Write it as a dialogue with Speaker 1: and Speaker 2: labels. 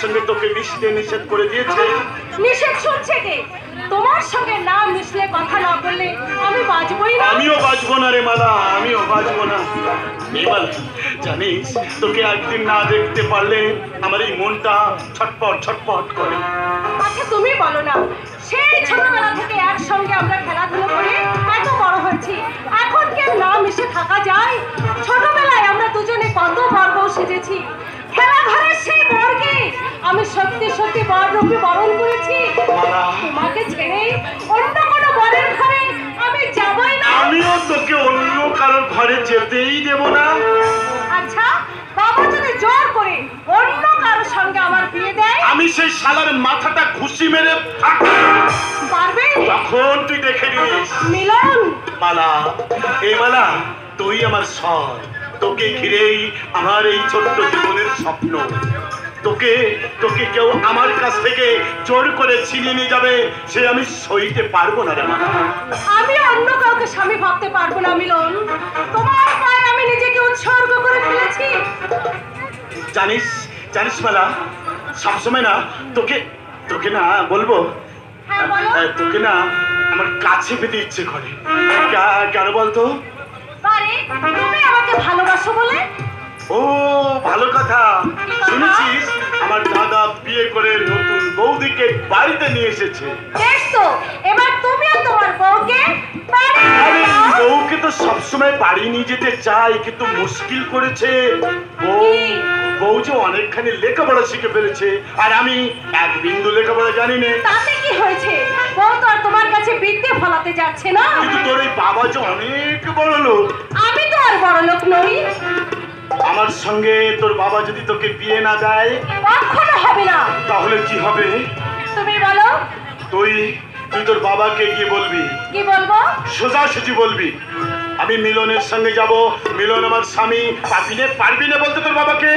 Speaker 1: সঙ্গে তোকে মিশতে নিষেধ করে দিয়েছে?
Speaker 2: নিষেধ শুনছে কে? তোমার সঙ্গে না মিশলে, কথা না বললে আমি বাঁচবই না।
Speaker 1: আমিও বাঁচবো না রে মালা, আমিও বাঁচবো না। এবার জানিস, তোকে একদিন না দেখতে পারলে আমার এই মনটা ছটপট ছটপট করে।
Speaker 2: আচ্ছা তুমি বলো না, সেই ছোটবেলা থেকে একসঙ্গে আমরা খেলাধুলো করে এত বড় হয়েছি, এখন কি আর না মিশে থাকা যায়? ছোটবেলায় আমরা দুজনে কত বর্গ সেজেছি, খেলা ঘরের সেই বর্গে আমি সত্যি সত্যি বররূপে বরণ করেছি।
Speaker 1: মালা,
Speaker 2: তোমাকে ছেড়ে অন্য কোনো বরের ঘরে আমি যাবই না।
Speaker 1: আমিও তোকে অন্য কারোর ঘরে যেতেই দেব না।
Speaker 2: আচ্ছা বাবা যদি জোর করে অন্য কারোর সঙ্গে আমার বিয়ে দেয়,
Speaker 1: আমি সেই শালার মাথাটা ঘুষি মেরে
Speaker 2: পারবে?
Speaker 1: তখন তুই দেখে নিস।
Speaker 2: মিলন,
Speaker 1: মালা, এই মালা, তুই আমার সর, তোকে ঘিরেই আমার এই ছোট্ট জীবনের স্বপ্ন। তোকে তোকে কেউ আমার কাছ থেকে জোর করে ছিনিয়ে নিয়ে যাবে, সে আমি সইতে পারবো না রে মালা।
Speaker 2: আমি অন্য কাউকে স্বামী ভাবতে পারবো না মিলন, তোমার পায়ে আমি নিজেকে উৎসর্গ করে ফেলেছি।
Speaker 1: জানিস জানিস মালা, সবসময় না তোকে তোকে না বলবো,
Speaker 2: হ্যাঁ বলো।
Speaker 1: তোকে না আমার কাছে পেতে ইচ্ছে করে। কেন বলতো?
Speaker 2: আরে তুমি আমাকে ভালোবাসো বলে?
Speaker 1: ও ভালো কথা। শুনেছিস আমার দাদা বিয়ে করে নতুন বৌদিকে বাড়িতে নিয়ে এসেছে?
Speaker 2: বেশ তো, এবার তুমিও তোমার বউকে বাড়ি
Speaker 1: আরে
Speaker 2: নিয়ে যাও।
Speaker 1: বউকে তো সবসময় বাড়ি নিয়ে যেতে চাই, কিন্তু মুশকিল করেছে। বউ বউ যে অনেকখানি লেখাপড়া শিখে ফেলেছে, আর আমি এক বিন্দু লেখাপড়া জানি না।
Speaker 2: তাতে কি হয়েছে? বউ তো আর তোমার কাছে বিদ্যে ফলাতে যাচ্ছে না।
Speaker 1: কিন্তু তোর এই বাবা যে অনেক বড় লোক।
Speaker 2: আমি তো আর বড় লোক নই।
Speaker 1: আমার সঙ্গে তোর বাবা যদি তোকে বিয়ে না দেয়,
Speaker 2: কখনো হবে না।
Speaker 1: তাহলে কি হবে?
Speaker 2: তুমি বলো।
Speaker 1: তুই তুই তোর বাবাকে গিয়ে বলবি,
Speaker 2: কি বলবো?
Speaker 1: সোজাসুজি বলবি আমি মিলনের সঙ্গে যাব, মিলন আমার স্বামী। পারবি না বলতে তোর বাবাকে?